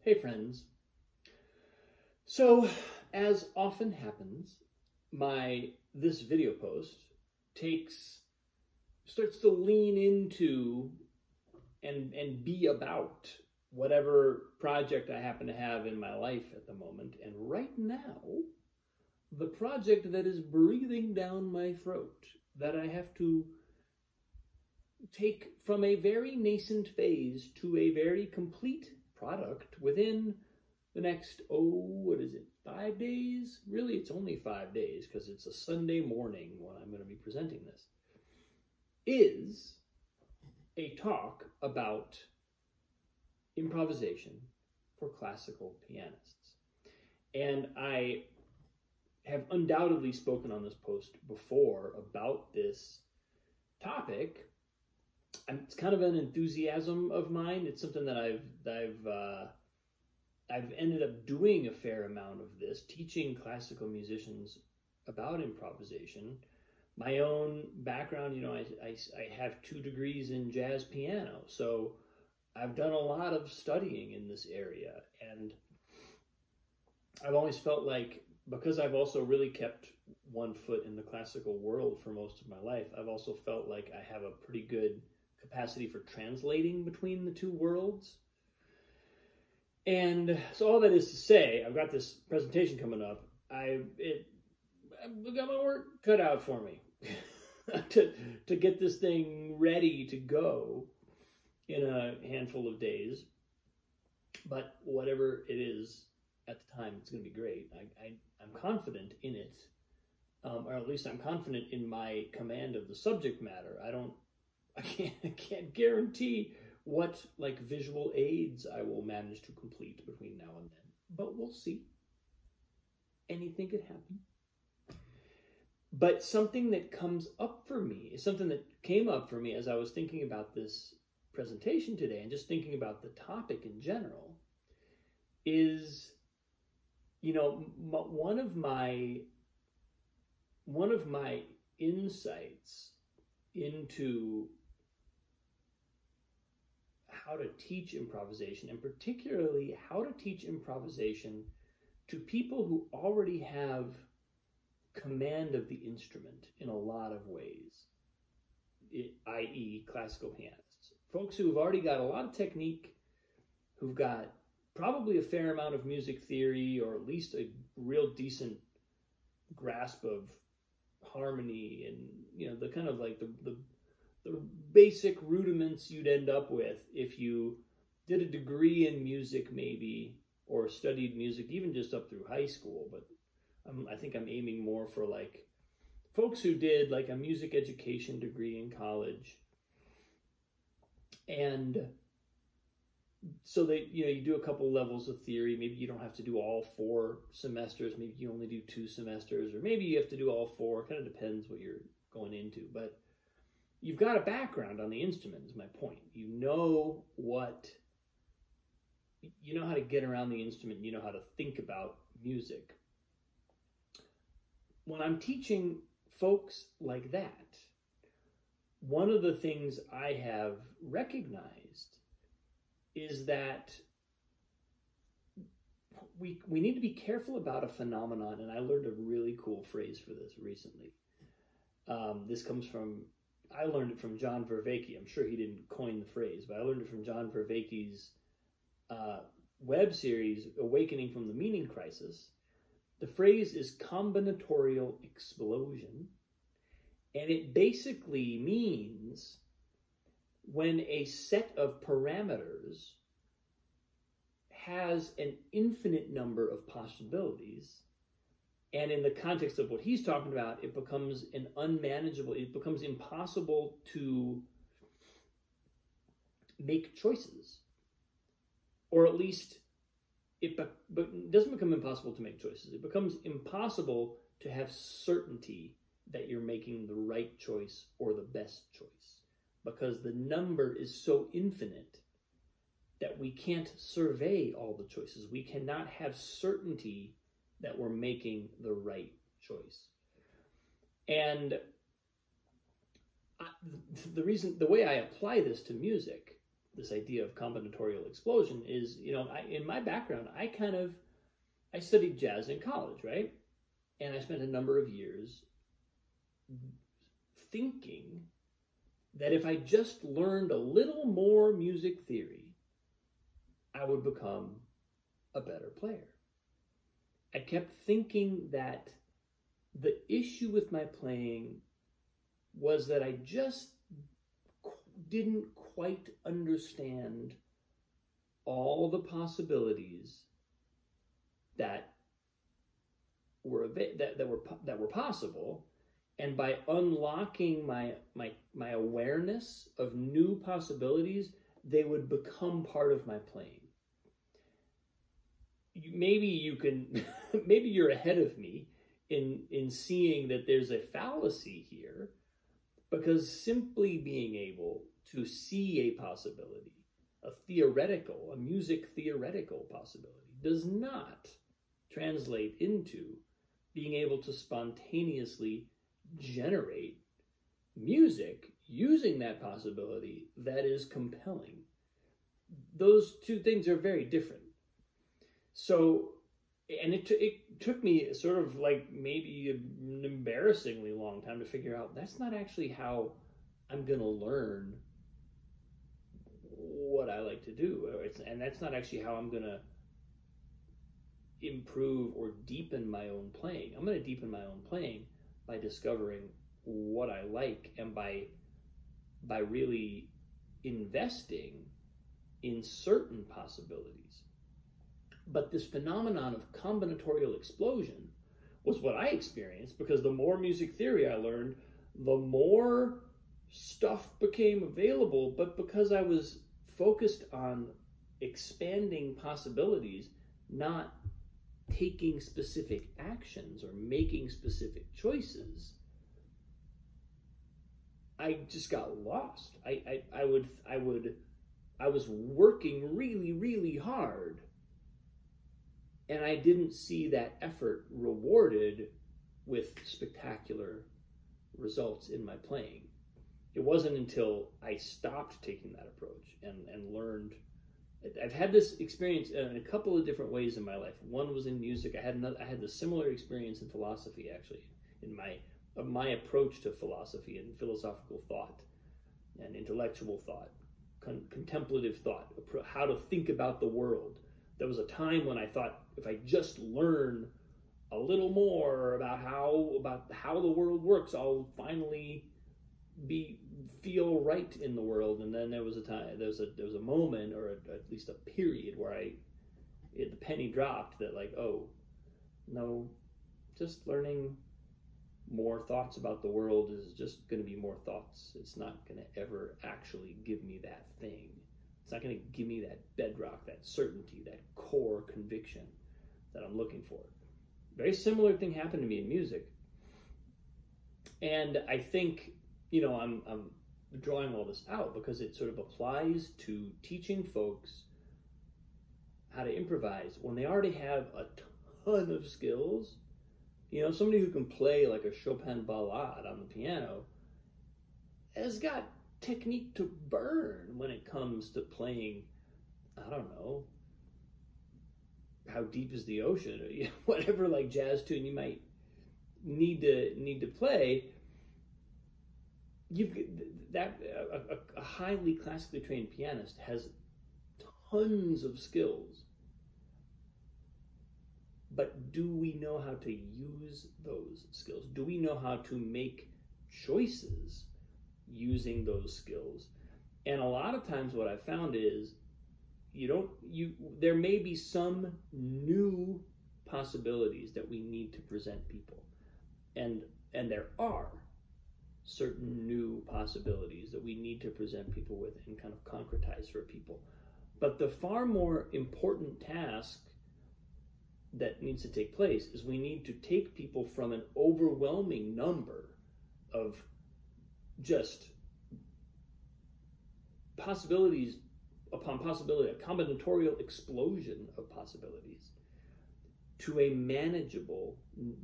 Hey friends. So, as often happens, this video post starts to lean into and be about whatever project I happen to have in my life at the moment. And right now, the project that is breathing down my throat, that I have to take from a very nascent phase to a very complete product within the next, 5 days? Really, it's only 5 days because it's a Sunday morning when I'm going to be presenting this, is a talk about improvisation for classical pianists. And I have undoubtedly spoken on this post before about this topic. It's kind of an enthusiasm of mine. It's something that I've ended up doing a fair amount of this, teaching classical musicians about improvisation. My own background, I have 2 degrees in jazz piano, so I've done a lot of studying in this area, and I've always felt like, because I've also really kept one foot in the classical world for most of my life, I've also felt like I have a pretty good capacity for translating between the 2 worlds. And so all that is to say, I've got this presentation coming up. I've got my work cut out for me to get this thing ready to go in a handful of days. But whatever it is at the time, it's going to be great. I'm confident in it, or at least I'm confident in my command of the subject matter. I can't guarantee what visual aids I will manage to complete between now and then, but we'll see. Anything could happen. But something that comes up for me, something that came up for me as I was thinking about this presentation today and just thinking about the topic in general, is, one of my insights into how to teach improvisation, and particularly how to teach improvisation to people who already have command of the instrument in a lot of ways, i.e. classical pianists. Folks who have already got a lot of technique, who've got probably a fair amount of music theory, or at least a real decent grasp of harmony and, the kind of the basic rudiments you'd end up with if you did a degree in music maybe, or studied music even just up through high school. But I think I'm aiming more for folks who did a music education degree in college. And so you do a couple levels of theory. Maybe you don't have to do all 4 semesters. Maybe you only do 2 semesters, or maybe you have to do all 4. It kind of depends what you're going into. But you've got a background on the instrument, is my point. You know how to get around the instrument. You know how to think about music. When I'm teaching folks like that, one of the things I have recognized is that we need to be careful about a phenomenon, and I learned a really cool phrase for this recently. I learned it from John Vervaeke. I'm sure he didn't coin the phrase, but I learned it from John Vervaeke's web series, Awakening from the Meaning Crisis. The phrase is combinatorial explosion, and it basically means when a set of parameters has an infinite number of possibilities, and in the context of what he's talking about, it becomes it becomes impossible to make choices. Or at least, it doesn't become impossible to make choices. It becomes impossible to have certainty that you're making the right choice or the best choice, because the number is so infinite that we can't survey all the choices. We cannot have certainty that we're making the right choice. And the way I apply this to music this idea of combinatorial explosion is, in my background, I studied jazz in college, right? And I spent a number of years thinking that if I just learned a little more music theory, I would become a better player. I kept thinking that the issue with my playing was that I just didn't quite understand all the possibilities that were possible, and by unlocking my awareness of new possibilities, they would become part of my playing. Maybe you're ahead of me in seeing that there's a fallacy here, because simply being able to see a possibility, a music theoretical possibility, does not translate into being able to spontaneously generate music using that possibility that is compelling. Those two things are very different. So, and it took me sort of like maybe an embarrassingly long time to figure out that's not actually how I'm going to learn what I like to do. And that's not actually how I'm going to improve or deepen my own playing. I'm going to deepen my own playing by discovering what I like, and by really investing in certain possibilities. But this phenomenon of combinatorial explosion was what I experienced, because the more music theory I learned, the more stuff became available. But because I was focused on expanding possibilities, not taking specific actions or making specific choices, I just got lost. I was working really, really hard, and I didn't see that effort rewarded with spectacular results in my playing. It wasn't until I stopped taking that approach and learned. I've had this experience in a couple of different ways in my life. One was in music. I had the similar experience in philosophy, actually, in my approach to philosophy and philosophical thought and intellectual thought, contemplative thought, how to think about the world. There was a time when I thought, if I just learn a little more about how the world works, I'll finally feel right in the world. And then there was a moment, or at least a period, where the penny dropped, that like, oh no, just learning more thoughts about the world is just going to be more thoughts. It's not going to ever actually give me that thing. It's not going to give me that bedrock, that certainty, that core conviction that I'm looking for. Very similar thing happened to me in music. And I think, I'm drawing all this out because it sort of applies to teaching folks how to improvise when they already have a ton of skills. Somebody who can play like a Chopin ballade on the piano has got technique to burn when it comes to playing, I don't know, How Deep Is the Ocean, or whatever like jazz tune you might need to play. A highly classically trained pianist has tons of skills. But do we know how to use those skills? Do we know how to make choices using those skills? And a lot of times what I've found is there may be some new possibilities that we need to present people. And there are certain new possibilities that we need to present people with and kind of concretize for people. But the far more important task that needs to take place is we need to take people from an overwhelming number of just possibilities upon possibility, a combinatorial explosion of possibilities, to a manageable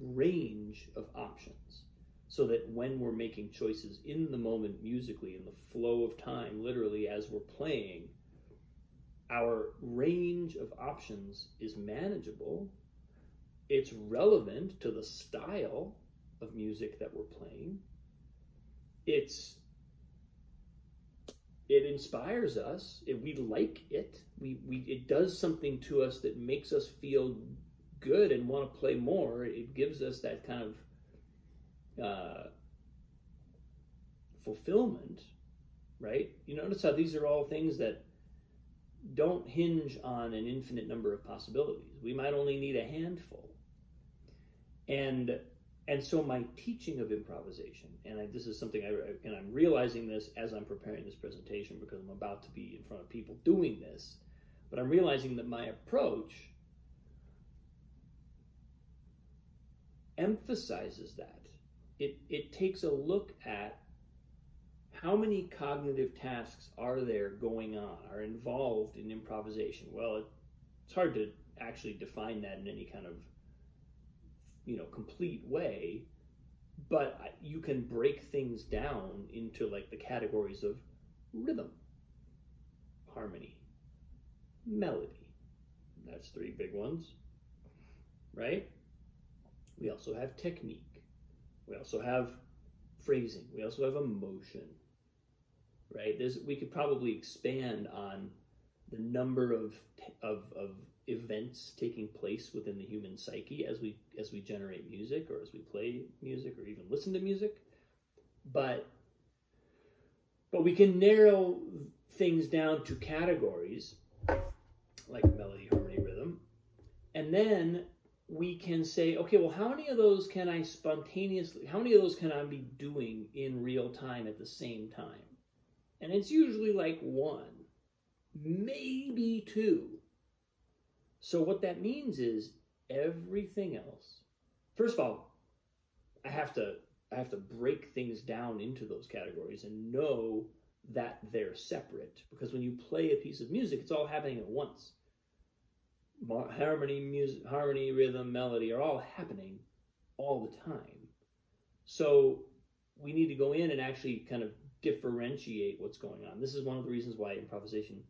range of options, so that when we're making choices in the moment musically, in the flow of time, literally as we're playing, our range of options is manageable. It's relevant to the style of music that we're playing. It inspires us. We like it. It does something to us that makes us feel good and want to play more. It gives us that kind of fulfillment, right? You notice how these are all things that don't hinge on an infinite number of possibilities. We might only need a handful. And so my teaching of improvisation, and this is something and I'm realizing this as I'm preparing this presentation, because I'm about to be in front of people doing this, but I'm realizing that my approach emphasizes that. It takes a look at how many cognitive tasks are there going on, are involved in improvisation. Well, it's hard to actually define that in any kind of complete way, but you can break things down into like the categories of rhythm, harmony, melody. That's 3 big ones, right? We also have technique. We also have phrasing. We also have emotion, right? We could probably expand on the number of events taking place within the human psyche as we generate music, or as we play music, or even listen to music. But we can narrow things down to categories like melody, harmony, rhythm, and then we can say, okay, well, how many of those can I be doing in real time at the same time? And it's usually like 1, maybe 2. So what that means is everything else. First of all, I have to break things down into those categories and know that they're separate, because when you play a piece of music, it's all happening at once. Harmony, rhythm, melody are all happening all the time. So we need to go in and actually kind of differentiate what's going on. This is one of the reasons why improvisation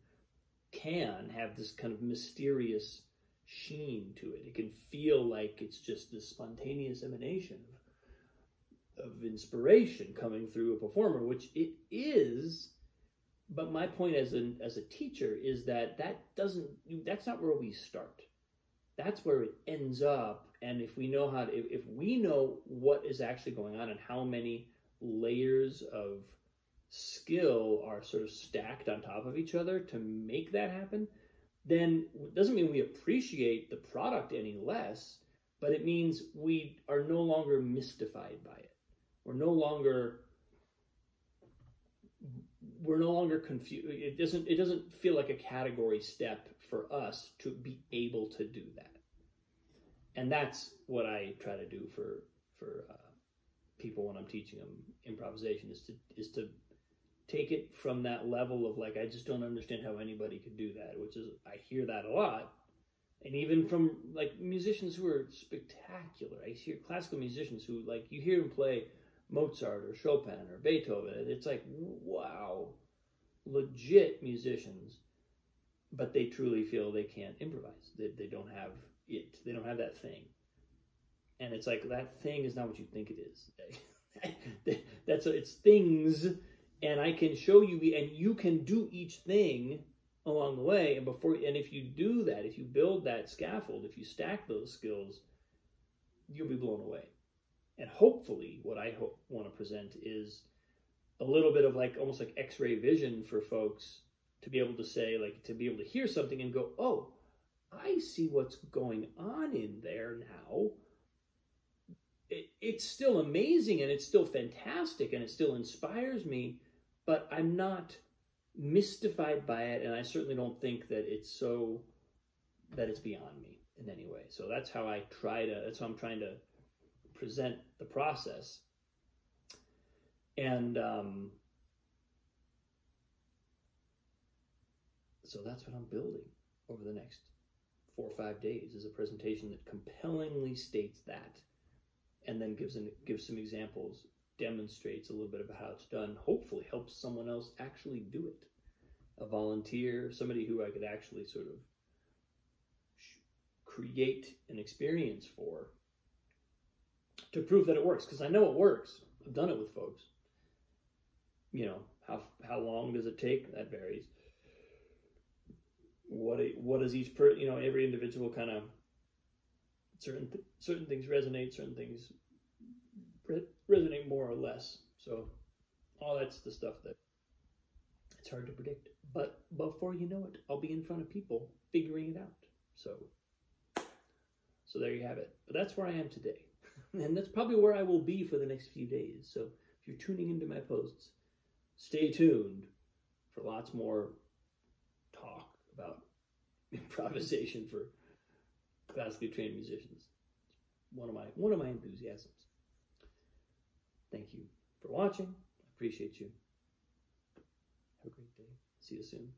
can have this kind of mysterious sheen to it. It can feel like it's just this spontaneous emanation of inspiration coming through a performer, which it is. But my point as a teacher is that's not where we start. That's where it ends up. And if we know what is actually going on and how many layers of skill are sort of stacked on top of each other to make that happen, then it doesn't mean we appreciate the product any less, but it means we are no longer mystified by it. We're no longer confused. It doesn't feel like a category step for us to be able to do that. And that's what I try to do for people when I'm teaching them improvisation, is to take it from that level of like, I just don't understand how anybody could do that, which is, I hear that a lot. And even from like musicians who are spectacular. I hear classical musicians who, like, you hear them play Mozart or Chopin or Beethoven, and it's like, wow, legit musicians, but they truly feel they can't improvise. They don't have it. They don't have that thing. And it's like, that thing is not what you think it is. It's things, and I can show you, and you can do each thing along the way. And if you do that, if you build that scaffold, if you stack those skills, you'll be blown away. And hopefully what I want to present is a little bit of like, almost like X-ray vision for folks to be able to say, like, to be able to hear something and go, oh, I see what's going on in there now. It's still amazing, and it's still fantastic, and it still inspires me, but I'm not mystified by it, and I certainly don't think that it's beyond me in any way. So that's how I'm trying to present the process. And so that's what I'm building over the next 4 or 5 days, is a presentation that compellingly states that, and then gives some examples, demonstrates a little bit about how it's done, hopefully helps someone else actually do it. a volunteer, somebody who I could actually sort of create an experience for, to prove that it works, because I know it works. I've done it with folks. You know, how long does it take? That varies. What does each every individual kind of certain things resonate, certain things resonate more or less. So all that's the stuff that it's hard to predict. But before you know it, I'll be in front of people figuring it out. So there you have it. But that's where I am today. And that's probably where I will be for the next few days. So if you're tuning into my posts, stay tuned for lots more talk about improvisation for classically trained musicians. One of my enthusiasms. Thank you for watching. I appreciate you. Have a great day. See you soon.